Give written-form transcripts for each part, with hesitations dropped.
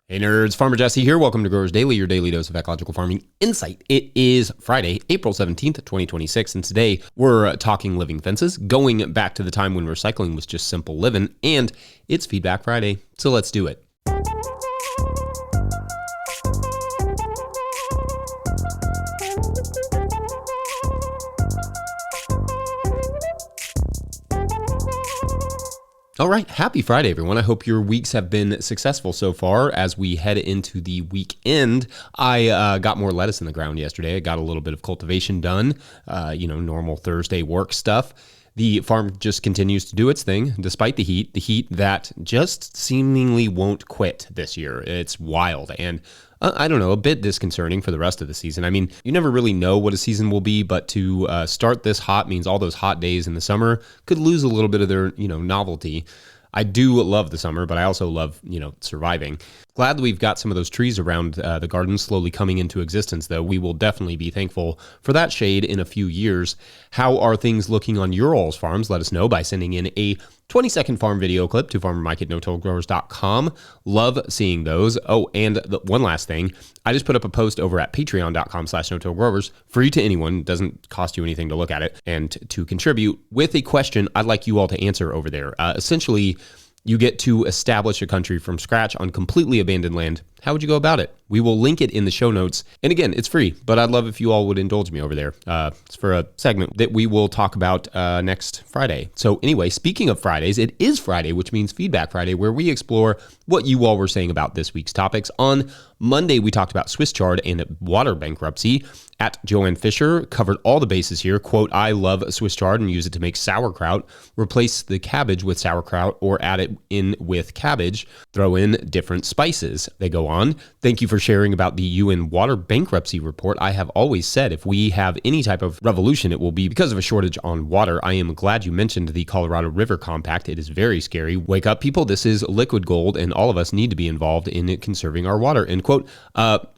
Hey nerds, Farmer Jesse here. Welcome to Growers Daily, your daily dose of ecological farming insight. It is Friday, April 17th, 2026, and today we're talking living fences, going back to the time when recycling was just simple living, and it's Feedback Friday, so let's do it. All right, happy Friday, everyone. I hope your weeks have been successful so far as we head into the weekend. I got more lettuce in the ground yesterday. I got a little bit of cultivation done, normal Thursday work stuff. The farm just continues to do its thing despite the heat that just seemingly won't quit this year. It's wild and I don't know, a bit disconcerting for the rest of the season. I mean, you never really know what a season will be, but to start this hot means all those hot days in the summer could lose a little bit of their, novelty. I do love the summer, but I also love, surviving. Glad that we've got some of those trees around the garden slowly coming into existence, though. We will definitely be thankful for that shade in a few years. How are things looking on your all's farms? Let us know by sending in a 20-second farm video clip to farmermike@notillgrowers.com. Love seeing those. Oh, and one last thing. I just put up a post over at patreon.com/notillgrowers, free to anyone. Doesn't cost you anything to look at it and to contribute with a question I'd like you all to answer over there. Essentially, you get to establish a country from scratch on completely abandoned land. How would you go about it? We will link it in the show notes. And again, it's free, but I'd love if you all would indulge me over there. It's for a segment that we will talk about next Friday. So anyway, speaking of Fridays, it is Friday, which means Feedback Friday, where we explore what you all were saying about this week's topics. On Monday, we talked about Swiss chard and water bankruptcy. At Joanne Fisher, covered all the bases here. Quote, I love Swiss chard and use it to make sauerkraut. Replace the cabbage with sauerkraut or add it in with cabbage. Throw in different spices. They go on. Thank you for sharing about the UN water bankruptcy report. I have always said if we have any type of revolution, it will be because of a shortage on water. I am glad you mentioned the Colorado River Compact. It is very scary. Wake up, people. This is liquid gold, and all of us need to be involved in conserving our water. End quote.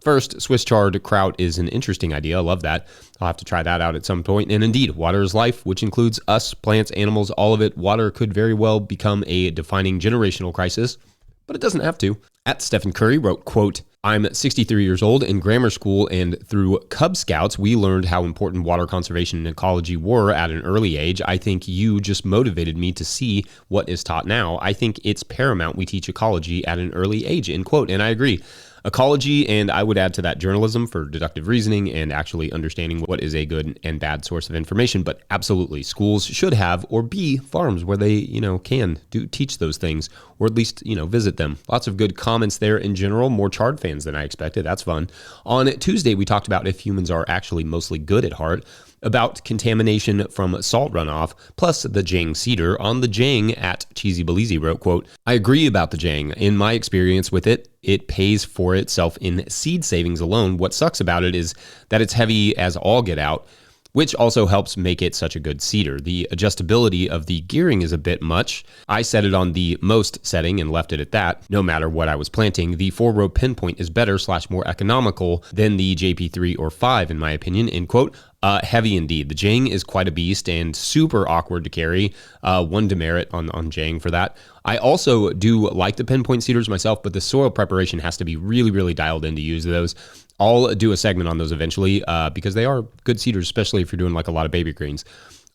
First, Swiss chard kraut is an interesting idea. I love that. I'll have to try that out at some point. And indeed, water is life, which includes us, plants, animals, all of it. Water could very well become a defining generational crisis, but it doesn't have to. At Stephen Curry wrote, quote, I'm 63 years old. In grammar school and through Cub Scouts, we learned how important water conservation and ecology were at an early age. I think you just motivated me to see what is taught now. I think it's paramount we teach ecology at an early age, end quote. And I agree. Ecology, and I would add to that journalism for deductive reasoning and actually understanding what is a good and bad source of information. But absolutely, schools should have or be farms where they, can teach those things, or at least, visit them. Lots of good comments there in general. More chard fans than I expected. That's fun. On Tuesday, we talked about if humans are actually mostly good at heart, about contamination from salt runoff, plus the Jang cedar. On the Jang, at Cheesy Belize wrote, quote, I agree about the Jang. In my experience with it, it pays for itself in seed savings alone. What sucks about it is that it's heavy as all get out, which also helps make it such a good cedar. The adjustability of the gearing is a bit much. I set it on the most setting and left it at that, no matter what I was planting. The 4-row pinpoint is better / more economical than the JP3 or 5, in my opinion, end quote. Heavy indeed. The Jang is quite a beast and super awkward to carry. One demerit on Jang for that. I also do like the pinpoint cedars myself, but the soil preparation has to be really, really dialed in to use those. I'll do a segment on those eventually because they are good cedars, especially if you're doing like a lot of baby greens.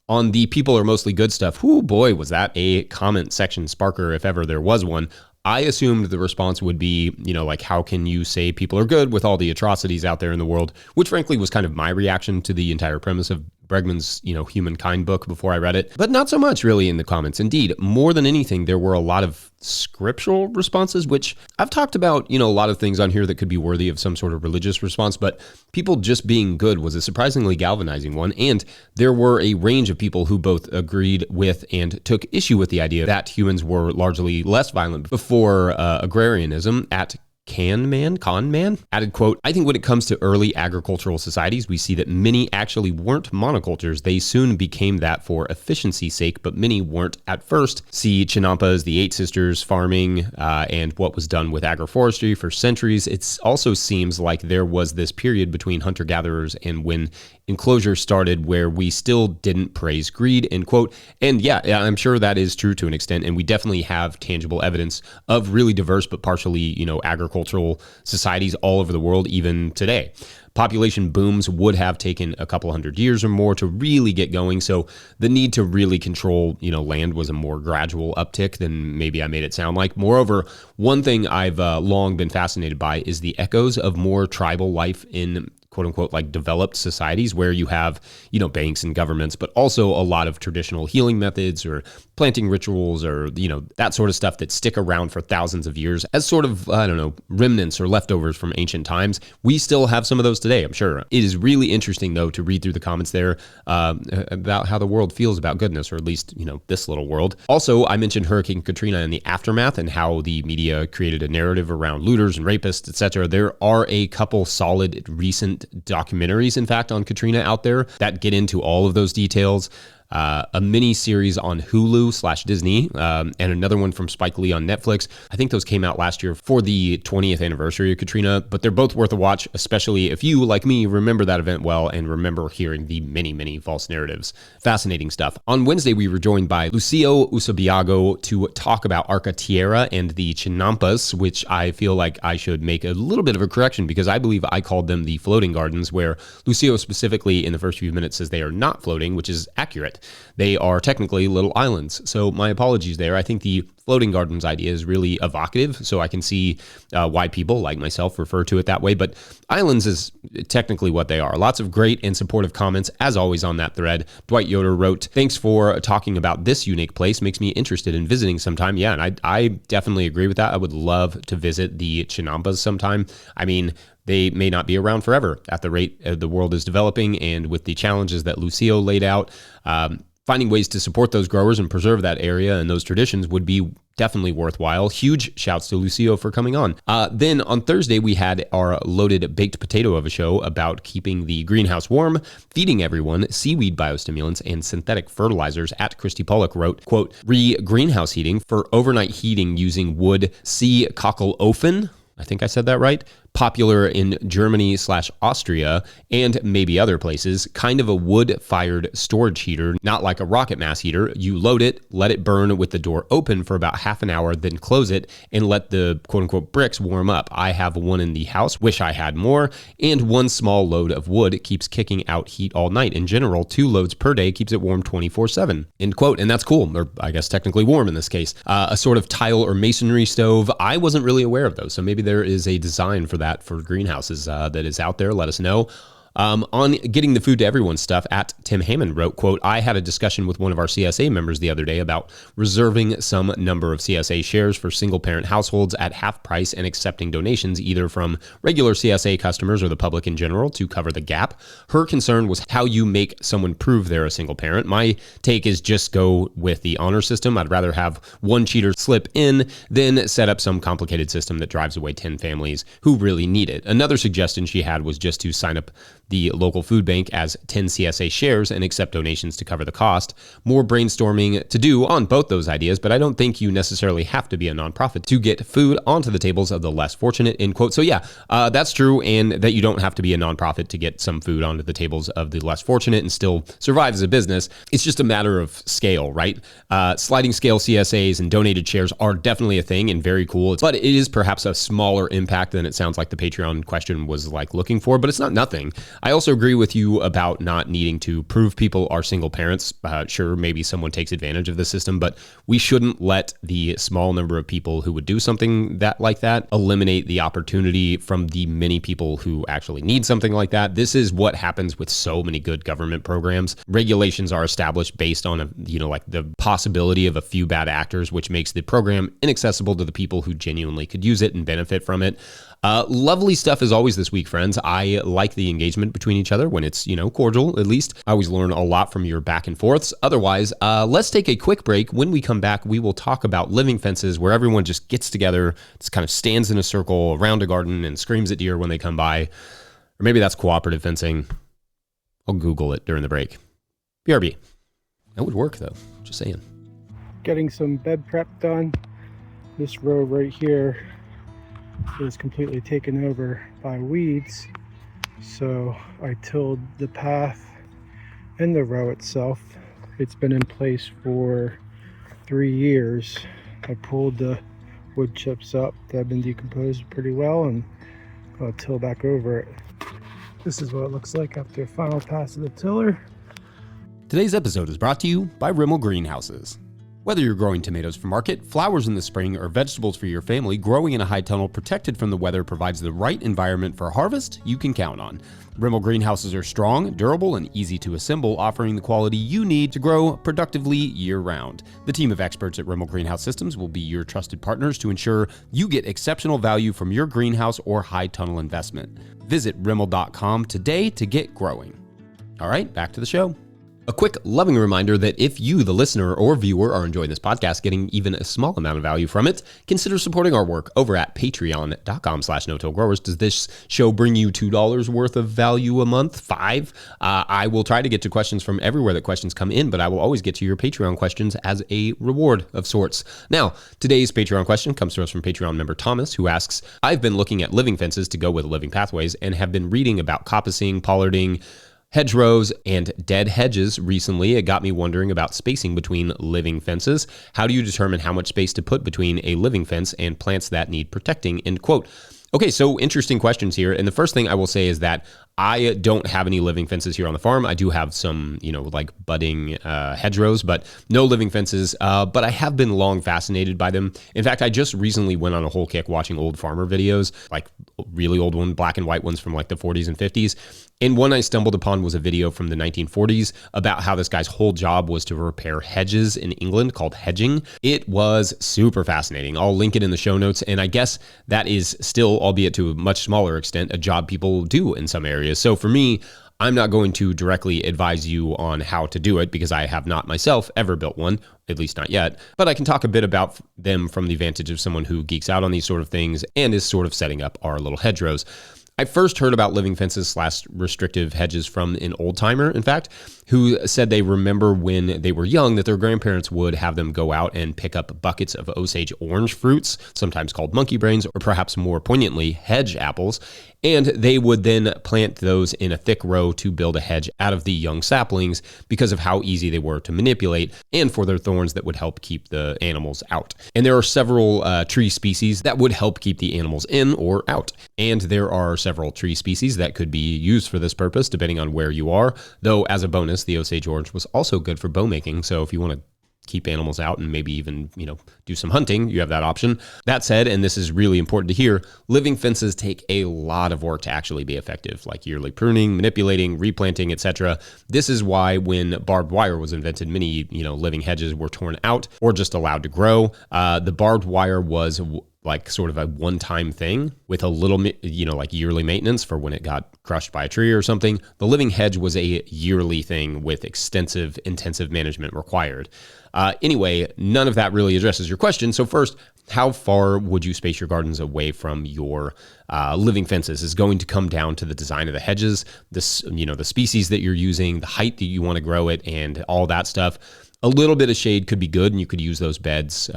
On the people are mostly good stuff, whoo boy, was that a comment section sparker if ever there was one. I assumed the response would be, how can you say people are good with all the atrocities out there in the world, which frankly was kind of my reaction to the entire premise of Bregman's, Humankind book before I read it, but not so much really in the comments. Indeed, more than anything, there were a lot of scriptural responses, which I've talked about, a lot of things on here that could be worthy of some sort of religious response, but people just being good was a surprisingly galvanizing one. And there were a range of people who both agreed with and took issue with the idea that humans were largely less violent before agrarianism. At Con Man, added, quote, I think when it comes to early agricultural societies, we see that many actually weren't monocultures. They soon became that for efficiency's sake, but many weren't at first. See Chinampas, the Eight Sisters farming, and what was done with agroforestry for centuries. It also seems like there was this period between hunter-gatherers and when enclosure started where we still didn't praise greed, end quote. And yeah, I'm sure that is true to an extent. And we definitely have tangible evidence of really diverse, but partially, agricultural agricultural societies all over the world, even today. Population booms would have taken a couple hundred years or more to really get going. So the need to really control, land was a more gradual uptick than maybe I made it sound like. Moreover, one thing I've long been fascinated by is the echoes of more tribal life in quote unquote, like developed societies where you have, banks and governments, but also a lot of traditional healing methods or planting rituals or, that sort of stuff that stick around for thousands of years as sort of, remnants or leftovers from ancient times. We still have some of those today, I'm sure. It is really interesting, though, to read through the comments there about how the world feels about goodness, or at least, this little world. Also, I mentioned Hurricane Katrina and the aftermath and how the media created a narrative around looters and rapists, etc. There are a couple solid recent documentaries, in fact, on Katrina out there that get into all of those details. A mini series on Hulu/Disney, and another one from Spike Lee on Netflix. I think those came out last year for the 20th anniversary of Katrina, but they're both worth a watch, especially if you, like me, remember that event well and remember hearing the many, many false narratives. Fascinating stuff. On Wednesday, we were joined by Lucio Usabiago to talk about Arca Tierra and the Chinampas, which I feel like I should make a little bit of a correction because I believe I called them the floating gardens, where Lucio specifically in the first few minutes says they are not floating, which is accurate. They are technically little islands. So my apologies there. I think the floating gardens idea is really evocative, so I can see why people like myself refer to it that way. But islands is technically what they are. Lots of great and supportive comments, as always, on that thread. Dwight Yoder wrote, "Thanks for talking about this unique place. Makes me interested in visiting sometime." Yeah, and I definitely agree with that. I would love to visit the Chinampas sometime. I mean, they may not be around forever at the rate the world is developing, and with the challenges that Lucio laid out, finding ways to support those growers and preserve that area and those traditions would be definitely worthwhile. Huge shouts to Lucio for coming on. Then on Thursday, we had our loaded baked potato of a show about keeping the greenhouse warm, feeding everyone, seaweed biostimulants, and synthetic fertilizers. At Christy Pollock wrote, quote, "Greenhouse heating for overnight heating using wood sea Kachelofen." I think I said that right. Popular in Germany/Austria and maybe other places, kind of a wood-fired storage heater, not like a rocket mass heater. You load it, let it burn with the door open for about half an hour, then close it and let the quote-unquote bricks warm up. I have one in the house, wish I had more, and one small load of wood keeps kicking out heat all night. In general, 2 loads per day keeps it warm 24/7. End quote. And that's cool, or I guess technically warm in this case. A sort of tile or masonry stove. I wasn't really aware of those, so maybe there is a design for that for greenhouses that is out there. Let us know. On getting the food to everyone stuff, at Tim Hammond wrote, quote, "I had a discussion with one of our CSA members the other day about reserving some number of CSA shares for single parent households at half price and accepting donations either from regular CSA customers or the public in general to cover the gap. Her concern was how you make someone prove they're a single parent. My take is just go with the honor system. I'd rather have one cheater slip in than set up some complicated system that drives away 10 families who really need it. Another suggestion she had was just to sign up the local food bank as 10 CSA shares and accept donations to cover the cost. More brainstorming to do on both those ideas, but I don't think you necessarily have to be a nonprofit to get food onto the tables of the less fortunate," end quote. So yeah, that's true, and that you don't have to be a nonprofit to get some food onto the tables of the less fortunate and still survive as a business. It's just a matter of scale, right? Sliding scale CSAs and donated shares are definitely a thing and very cool, but it is perhaps a smaller impact than it sounds like the Patreon question was like looking for, but it's not nothing. I also agree with you about not needing to prove people are single parents. Sure, maybe someone takes advantage of the system, but we shouldn't let the small number of people who would do something like that eliminate the opportunity from the many people who actually need something like that. This is what happens with so many good government programs. Regulations are established based on like the possibility of a few bad actors, which makes the program inaccessible to the people who genuinely could use it and benefit from it. Lovely stuff as always this week, friends. I like the engagement between each other when it's, cordial, at least. I always learn a lot from your back and forths. Otherwise, let's take a quick break. When we come back, we will talk about living fences, where everyone just gets together, just kind of stands in a circle around a garden and screams at deer when they come by. Or maybe that's cooperative fencing. I'll Google it during the break. BRB. That would work, though. Just saying. Getting some bed prep done. This row right here is completely taken over by weeds, so I tilled the path and the row itself. It's been in place for 3 years. I pulled the wood chips up that have been decomposed pretty well, and I'll till back over it. This is what it looks like after a final pass of the tiller. Today's episode is brought to you by Rimmel Greenhouses. Whether you're growing tomatoes for market, flowers in the spring, or vegetables for your family, growing in a high tunnel protected from the weather provides the right environment for a harvest you can count on. Rimmel Greenhouses are strong, durable, and easy to assemble, offering the quality you need to grow productively year-round. The team of experts at Rimmel Greenhouse Systems will be your trusted partners to ensure you get exceptional value from your greenhouse or high tunnel investment. Visit Rimmel.com today to get growing. All right, back to the show. A quick loving reminder that if you, the listener or viewer, are enjoying this podcast, getting even a small amount of value from it, consider supporting our work over at patreon.com/no-till-growers. Does this show bring you $2 worth of value a month? $5? I will try to get to questions from everywhere that questions come in, but I will always get to your Patreon questions as a reward of sorts. Now, today's Patreon question comes to us from Patreon member Thomas, who asks, I've been looking at living fences to go with living pathways and have been reading about coppicing, pollarding, hedgerows, and dead hedges recently. It got me wondering about spacing between living fences. How do you determine how much space to put between a living fence and plants that need protecting? End quote. Okay, so interesting questions here. And the first thing I will say is that I don't have any living fences here on the farm. I do have some, like budding hedgerows, but no living fences. But I have been long fascinated by them. In fact, I just recently went on a whole kick watching old farmer videos, like really old ones, black and white ones from like the 40s and 50s. And one I stumbled upon was a video from the 1940s about how this guy's whole job was to repair hedges in England, called hedging. It was super fascinating. I'll link it in the show notes. And I guess that is still, albeit to a much smaller extent, a job people do in some areas. So for me, I'm not going to directly advise you on how to do it because I have not myself ever built one, at least not yet. But I can talk a bit about them from the vantage of someone who geeks out on these sort of things and is sort of setting up our little hedgerows. I first heard about living fences / restrictive hedges from an old timer, in fact, who said they remember when they were young that their grandparents would have them go out and pick up buckets of Osage orange fruits, sometimes called monkey brains, or perhaps more poignantly, hedge apples, and they would then plant those in a thick row to build a hedge out of the young saplings because of how easy they were to manipulate and for their thorns that would help keep the animals out. And there are several tree species that would help keep the animals in or out. And there are several tree species that could be used for this purpose, depending on where you are. Though, as a bonus, the Osage orange was also good for bow making. So if you want to keep animals out and maybe even, do some hunting, you have that option. That said, and this is really important to hear, living fences take a lot of work to actually be effective, like yearly pruning, manipulating, replanting, etc. This is why when barbed wire was invented, many, living hedges were torn out or just allowed to grow. The barbed wire was like sort of a one-time thing with a little, like yearly maintenance for when it got crushed by a tree or something. The living hedge was a yearly thing with extensive, intensive management required. Anyway, none of that really addresses your question. So first, how far would you space your gardens away from your living fences is going to come down to the design of the hedges, the species that you're using, the height that you want to grow it, and all that stuff. A little bit of shade could be good, and you could use those beds,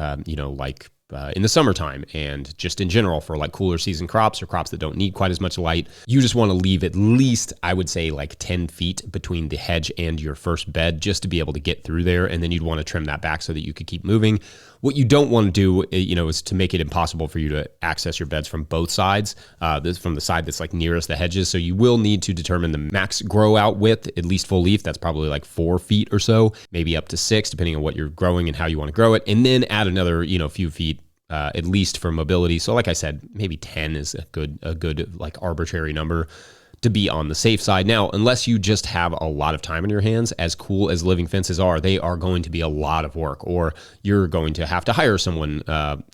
in the summertime and just in general for like cooler season crops or crops that don't need quite as much light. You just want to leave at least, I would say, like 10 feet between the hedge and your first bed just to be able to get through there. And then you'd want to trim that back so that you could keep moving. What you don't want to do, is to make it impossible for you to access your beds from both sides, from the side that's like nearest the hedges. So you will need to determine the max grow out width, at least full leaf. That's probably like 4 feet or so, maybe up to 6, depending on what you're growing and how you want to grow it. And then add another, few feet at least for mobility. So like I said, maybe 10 is a good like arbitrary number to be on the safe side. Now, unless you just have a lot of time on your hands, as cool as living fences are, they are going to be a lot of work, or you're going to have to hire someone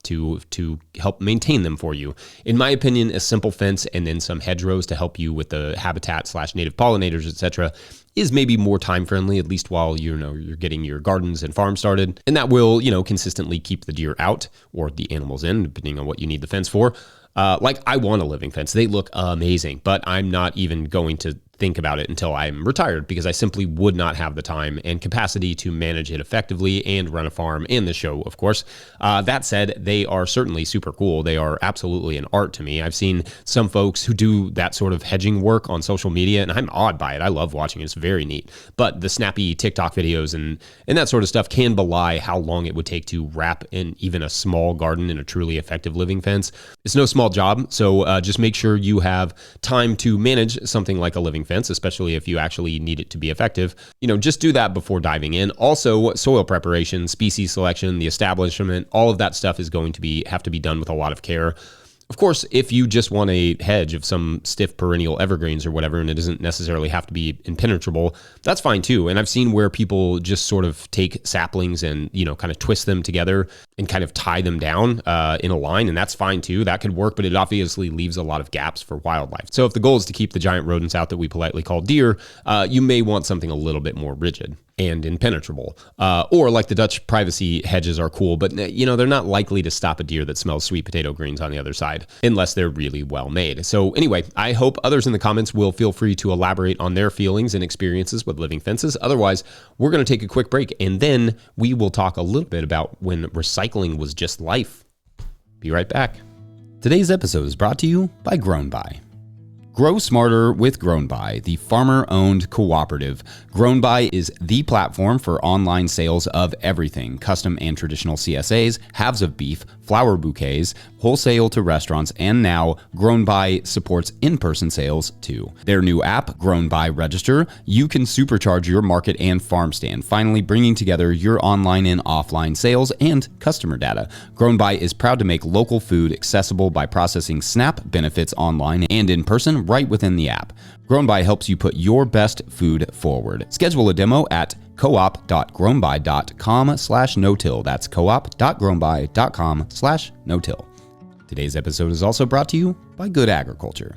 to help maintain them for you. In my opinion, a simple fence and then some hedgerows to help you with the habitat / native pollinators, etc., is maybe more time friendly, at least while you're getting your gardens and farm started. And that will, consistently keep the deer out or the animals in, depending on what you need the fence for. Like I want a living fence. They look amazing, but I'm not even going to think about it until I'm retired because I simply would not have the time and capacity to manage it effectively and run a farm and the show, of course. That said, they are certainly super cool. They are absolutely an art to me. I've seen some folks who do that sort of hedging work on social media, and I'm awed by it. I love watching it. It's very neat. But the snappy TikTok videos and that sort of stuff can belie how long it would take to wrap in even a small garden in a truly effective living fence. It's no small job, so just make sure you have time to manage something like a living fence, especially if you actually need it to be effective. Just do that before diving in. Also, soil preparation, species selection, the establishment, all of that stuff is going to have to be done with a lot of care. Of course, if you just want a hedge of some stiff perennial evergreens or whatever, and it doesn't necessarily have to be impenetrable, that's fine too. And I've seen where people just sort of take saplings and, kind of twist them together and kind of tie them down in a line, and that's fine too. That could work, but it obviously leaves a lot of gaps for wildlife. So if the goal is to keep the giant rodents out that we politely call deer, you may want something a little bit more rigid and impenetrable. Or like the Dutch privacy hedges are cool, but they're not likely to stop a deer that smells sweet potato greens on the other side, unless they're really well made. So anyway, I hope others in the comments will feel free to elaborate on their feelings and experiences with living fences. Otherwise, we're going to take a quick break, and then we will talk a little bit about when recycling was just life. Be right back. Today's episode is brought to you by Grown By. Grow smarter with Grown By, the farmer-owned cooperative. Grown By is the platform for online sales of everything: custom and traditional CSAs, halves of beef, flower bouquets, wholesale to restaurants, and now Grown By supports in-person sales too. Their new app, Grown By Register, you can supercharge your market and farm stand, finally bringing together your online and offline sales and customer data. Grown By is proud to make local food accessible by processing SNAP benefits online and in person right within the app. Grown By helps you put your best food forward. Schedule a demo at coop.grownby.com/no-till. That's coop.grownby.com/no-till. Today's episode is also brought to you by Good Agriculture.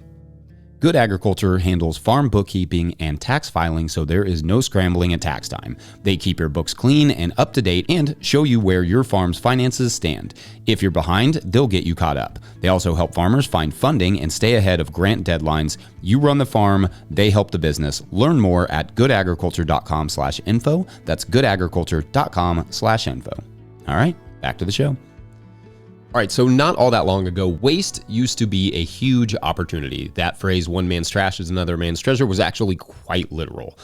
Good Agriculture handles farm bookkeeping and tax filing, so there is no scrambling at tax time. They keep your books clean and up to date and show you where your farm's finances stand. If you're behind, they'll get you caught up. They also help farmers find funding and stay ahead of grant deadlines. You run the farm, they help the business. Learn more at goodagriculture.com/info. That's goodagriculture.com/info. All right, back to the show. All right, so not all that long ago, waste used to be a huge opportunity. That phrase, one man's trash is another man's treasure, was actually quite literal.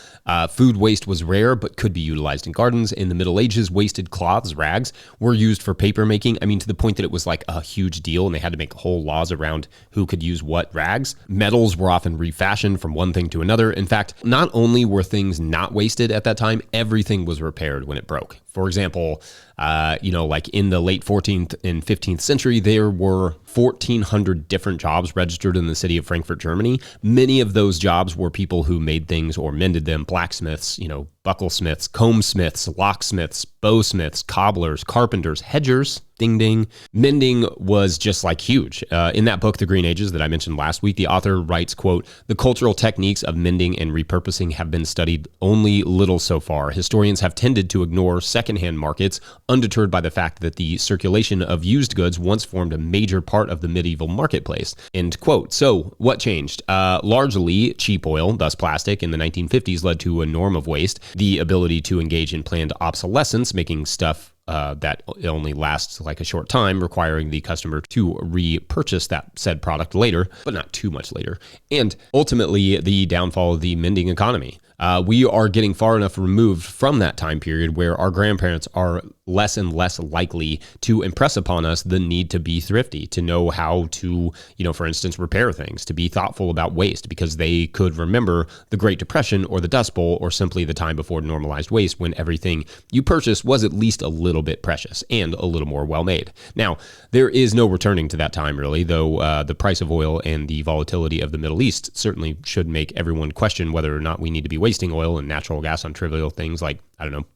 Food waste was rare, but could be utilized in gardens. In the Middle Ages, wasted cloths, rags, were used for paper making. I mean, to the point that it was like a huge deal, and they had to make whole laws around who could use what rags. Metals were often refashioned from one thing to another. In fact, not only were things not wasted at that time, everything was repaired when it broke. For example, like in the late 14th and 15th century, there were 1,400 different jobs registered in the city of Frankfurt, Germany. Many of those jobs were people who made things or mended them: blacksmiths, bucklesmiths, combsmiths, locksmiths, bowsmiths, cobblers, carpenters, hedgers, ding ding. Mending was just like huge. In that book, The Green Ages, that I mentioned last week, the author writes, quote, "The cultural techniques of mending and repurposing have been studied only little so far. Historians have tended to ignore secondhand markets, undeterred by the fact that the circulation of used goods once formed a major part of the medieval marketplace." End quote. So what changed? Largely cheap oil, thus plastic, in the 1950s led to a norm of waste. The ability to engage in planned obsolescence, making stuff that only lasts like a short time, requiring the customer to repurchase that said product later, but not too much later. And ultimately, the downfall of the mending economy. We are getting far enough removed from that time period where our grandparents are less and less likely to impress upon us the need to be thrifty, to know how to, for instance, repair things, to be thoughtful about waste, because they could remember the Great Depression or the Dust Bowl or simply the time before normalized waste, when everything you purchased was at least a little bit precious and a little more well-made. Now, there is no returning to that time, really, though the price of oil and the volatility of the Middle East certainly should make everyone question whether or not we need to be wasting oil and natural gas on trivial things like,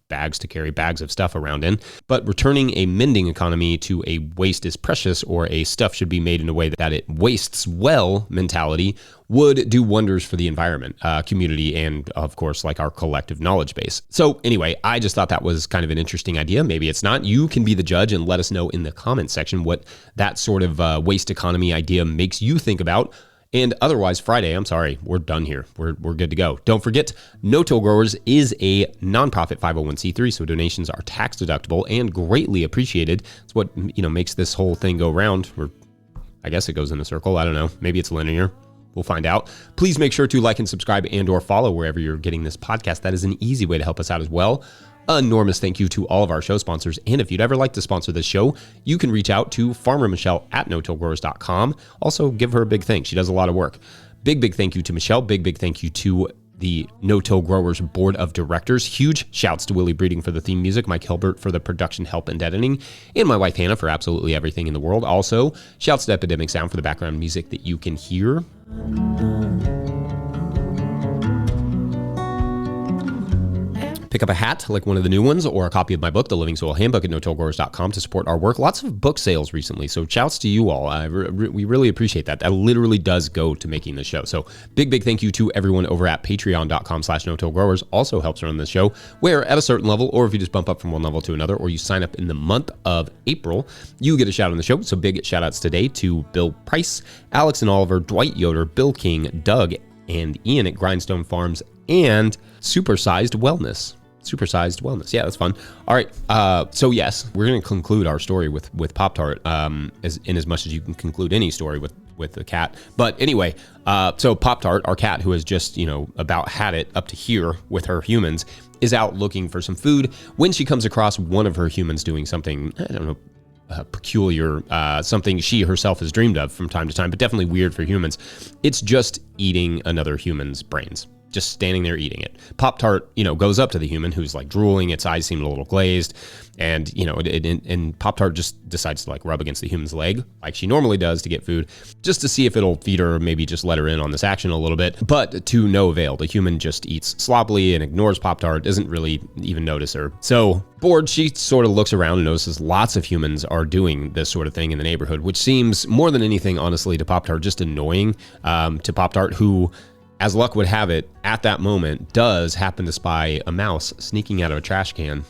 bags to carry bags of stuff around in. But returning a mending economy to a waste is precious, or a stuff should be made in a way that it wastes well mentality, would do wonders for the environment, community, and of course, like our collective knowledge base. So anyway, I just thought that was kind of an interesting idea. Maybe it's not. You can be the judge and let us know in the comment section what that sort of waste economy idea makes you think about. And otherwise, Friday, I'm sorry, we're done here. We're good to go. Don't forget, No-Till Growers is a nonprofit 501c3, so donations are tax deductible and greatly appreciated. It's what, makes this whole thing go round. Or I guess it goes in a circle. I don't know. Maybe it's linear. We'll find out. Please make sure to like and subscribe and or follow wherever you're getting this podcast. That is an easy way to help us out as well. Enormous thank you to all of our show sponsors. And if you'd ever like to sponsor this show, you can reach out to Farmer Michelle at no-tillgrowers.com. Also, give her a big thanks. She does a lot of work. Big thank you to Michelle. Big thank you to the No-Till Growers Board of Directors. Huge shouts to Willie Breeding for the theme music, Mike Hilbert for the production help and editing, and my wife Hannah for absolutely everything in the world. Also, shouts to Epidemic Sound for the background music that you can hear. Pick up a hat like one of the new ones or a copy of my book, The Living Soil Handbook, at no-tillgrowers.com to support our work. Lots of book sales recently, so shouts to you all. We really appreciate that. That literally does go to making the show. So big thank you to everyone over at patreon.com/no-tillgrowers. Also helps run the show, where at a certain level, or if you just bump up from one level to another, or you sign up in the month of April, you get a shout on the show. So big shout outs today to Bill Price, Alex and Oliver, Dwight Yoder, Bill King, Doug, and Ian at Grindstone Farms, and Supersized Wellness. Yeah, that's fun. All right. So yes, we're going to conclude our story with Pop-Tart, as much as you can conclude any story with the cat. But anyway, so Pop-Tart, our cat, who has just, about had it up to here with her humans, is out looking for some food when she comes across one of her humans doing something, I don't know, peculiar, something she herself has dreamed of from time to time, but definitely weird for humans. It's just eating another human's brains. Just standing there eating it. Pop-Tart, goes up to the human who's like drooling. Its eyes seem a little glazed. And, and Pop-Tart just decides to like rub against the human's leg like she normally does to get food, just to see if it'll feed her or maybe just let her in on this action a little bit. But to no avail. The human just eats sloppily and ignores Pop-Tart, doesn't really even notice her. So bored, she sort of looks around and notices lots of humans are doing this sort of thing in the neighborhood, which seems more than anything, honestly, to Pop-Tart, just annoying to Pop-Tart, who, as luck would have it, at that moment does happen to spy a mouse sneaking out of a trash can,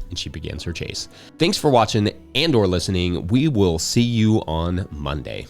and she begins her chase. Thanks for watching and or listening. We will see you on Monday.